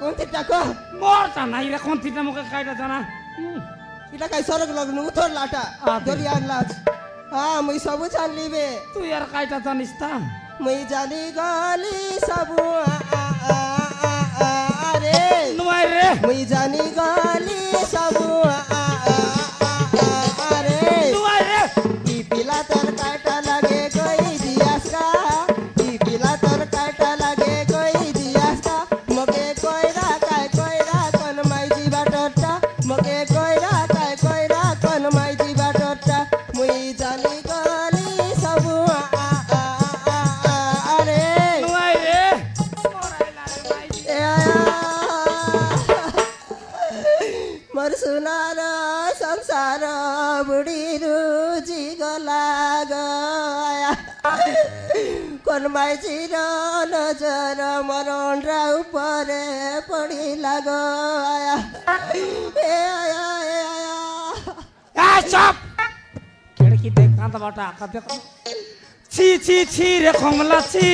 কোন তিনটা কো মোর জানা ইরা কোন তিনটা মুখে কাইটা জানা এটা কাই সরক লগ্ন উথর লাটা দরিয়ার লাজ হ্যাঁ মুই সবু জানলিবে তুই আর কাইটা জানিস তা মুই জানি গলি সবু আরে নয় রে মুই জানি গলি সবু আরে নয় রে ই পিলা তোর কাটা লাগে কই দিয়াস কা ই পিলা তোর কাটা লাগে কই দিয়াস কা মকে কইরা কোন মাই জীবাটটা মকে কইরা কোন মাই জীবাটটা মুই জানি গলি সবু আরে নয় রে মোরাইলা রে ভাই मोर सुनार संसार बुढ़ी रुचि गला गया कोन माइजीर नजर मरणरा उपरे पड़ी लागया ए आया आ चुप खिड़की देख कांदा बाटा का देखो छी रे कमला छी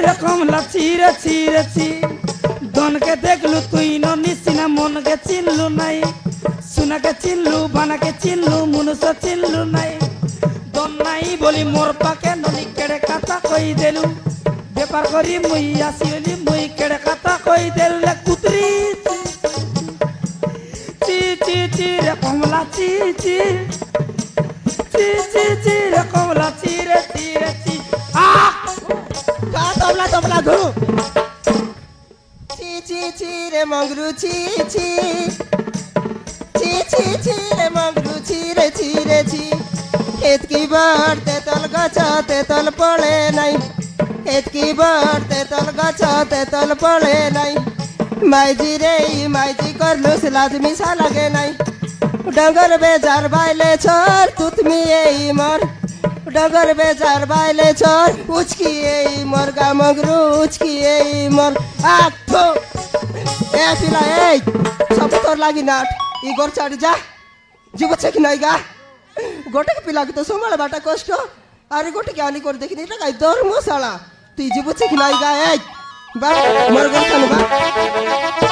रे कमला छी दोन के देखलू तुई न निसिना मन के चिनलू नहीं सुना के चिनलू बना के चिनलू मुनुसा चिनलू नहीं दोन नहीं बोली मोर पाके ननी केड़े काता कोई देलू व्यापार करी मुई आसिली मुई केड़े काता कोई देल ले कुतरी ची रे कमला ची रे कमला ची रे आ का तबला घू ची रे मंगरू ची रे मंगरू ची रे खेत की बार ते तल गचा ते तल पड़े नहीं खेत की बार ते तल गचा ते तल पड़े नहीं माइजी रे माइजी कर लो लाजमी सा लगे नहीं डंगर बेजार बाइले छोर तुतमी ए मर डगर बेजार बाइले छोर उचकी ए मर गा मंगरू उचकी ए मर आखो ए पिला ए सब तोर लागी नाट इ गोर चाड़ी जा जीव छे कि नहीं गा गोटे के पिला की तो सोमाल बाटा कष्ट अरे गोटे के आनी कर देखनी टा गाय धर्मशाला तू जीव छे कि नहीं गा ए बा मर गल खानु बा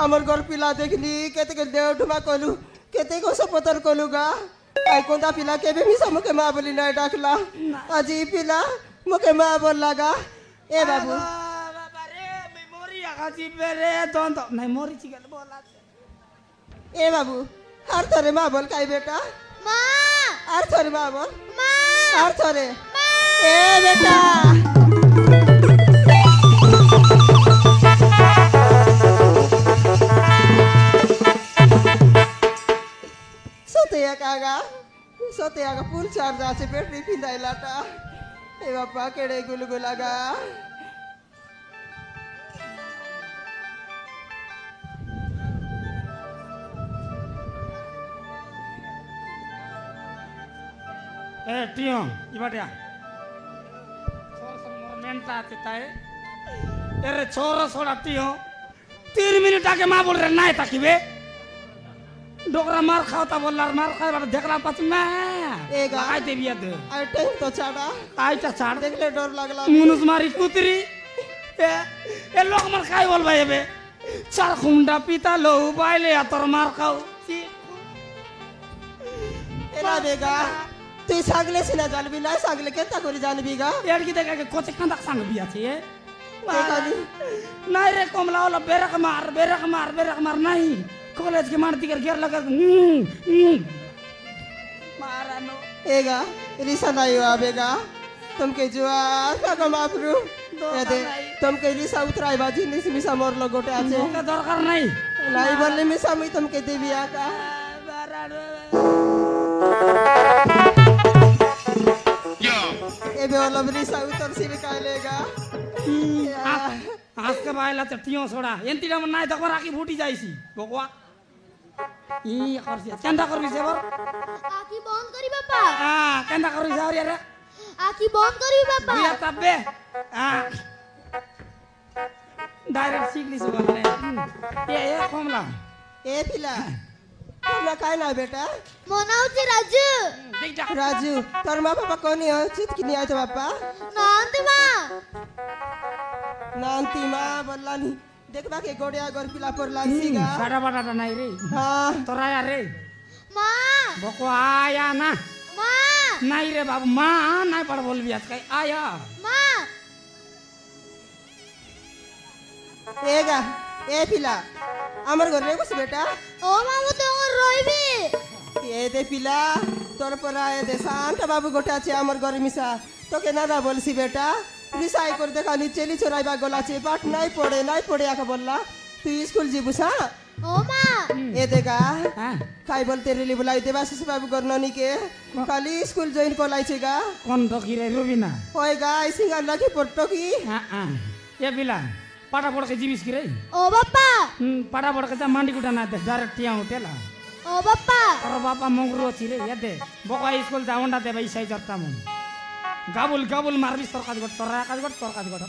आमर घर पिला देखनी केते के देव ढुमा कोलू केते को सपतर कोलूगा आई कोंदा पिला के भी समके मां बोली नहीं डाकला अजी पिला मके मां बोलागा ए बाबू बाबा रे मेमोरी आगाजी बेरे दोन तो नहीं मोरी चिगल बोला ए बाबू हर थरे मां बोल काई बेटा मां हर थरे मां बोल मां हर थरे ए बेटा सोते का फुल चार्ज आसे बैटरी पिंदाई लाटा ए बापा केड़े गुलगुलागा ए टियो इबाटिया छोरा सब मोर मेंटा आते ताए एरे छोरा छोड़ा टियो 3 मिनट आके मां बोल रे नाय ताकिबे डोकरा मार खावता बोलला मार खाय बार देखला पाछी मैं एगा आय देबिया दे आय टाइम तो छाड़ा आयटा छाड़ देखले डर लागला मुनुस मारी कुतरी ए लोग मार खाय बोल भाई बे चार खुंडा पीता लो बाइले आ तोर मार खाओ एला बेगा তুই সাগলে সিনা জানবি না সাগলে কেতা করে জানবি গা এর কি দেখে কোচে কাঁদা সাঙ্গ বিয়াছে এখানে নাই রে কমলা হলো বেরক মার নাই কলেজ के मार दिकर घेर लगा मारानो एगा रिसा नहीं हुआ बेगा तुमके जुआ का मापरू एदे तुमके रिसा उतराई बाजी निसमिसा मोर लगोटे आछे का दरकार নাই लाई बोलले मिसा मी तुमके देबिया का एबे वाला रिसा उतर सिर कालेगा आज के बायला त टियो छोड़ा एंतीरा मन নাই তখন রাখি ফুটি যাইছি বকওয়া ই করছি কেন্দা করবি সেবার আকি বন্ধ করি বাপা কেন্দা করবি যাও রে আকি বন্ধ করি বাপা বিয়া তাবে ডাইরেক্ট শিখলি সুগালে এ কমলা ए पिला तुमला काय ना बेटा মনে হচ্ছে রাজু দেখ যা राजू तोर माँ पापा कोनी हो चित की नहीं आए तो पापा নান্ত মা नांती माँ बोला नहीं देख बा के गोड़िया गोर पिला पर लागसीगा সাড়া বাটাটা নাই রে हाँ তোরা আয়া রে মা বকওয়া আয়া না মা নাই রে বাবু মা নাই পড় বলবি আজকে আয়া মা एगा ए पिला আমার ঘর রে বস বেটা ও মামু তো রইবি ए दे पिला तोर पर आए दे शांत बाबू गोटा আছে আমার ঘরে মিশা তোকে না বলছি বেটা রিসাই করে দেখা নি চেলি চোরাইবা গলাছে পাঠ নাই পড়ে আকা বললা তুই স্কুল যাবি সা ও মা ए देगा হ্যাঁ काय बोलते रेली बुलाई देवा शिशु बाबू गर्ननी के खाली स्कूल जॉइन कोलाई छेगा কোন ঢকি রে রবিনা होएगा सिंगा लगी पट्टो की এ বিলা পাটা পড়কে জিবিস কি রে ও বাপা পাটা পড়কে তা মান্ডি কুটা না দে ডাইরেক্ট টিয়া উঠেলা ও বাপা আর বাবা মংরু আছে রে এতে বকা স্কুল যাওন্ডা দে ভাই সাই জরতাম গাবুল মারবি তরকারি গট তরকারি গট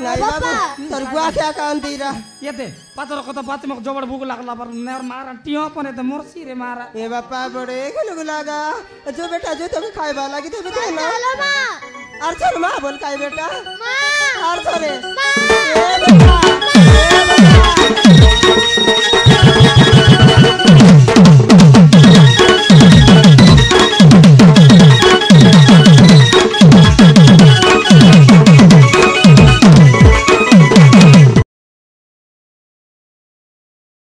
नहीं बाबू तोर बुआ क्या कान दीरा এতে পাতর কত বাত মক জবড় ভুক লাগলা पर नेर मारा टियो पने त मोरसी रे मारा ए बापा बड़े गुलगु लागा जो बेटा जो तो खाए वाला की तो बेटा ना চলো মা और चल मां बोल काय बेटा মা और चले মা ए बेटा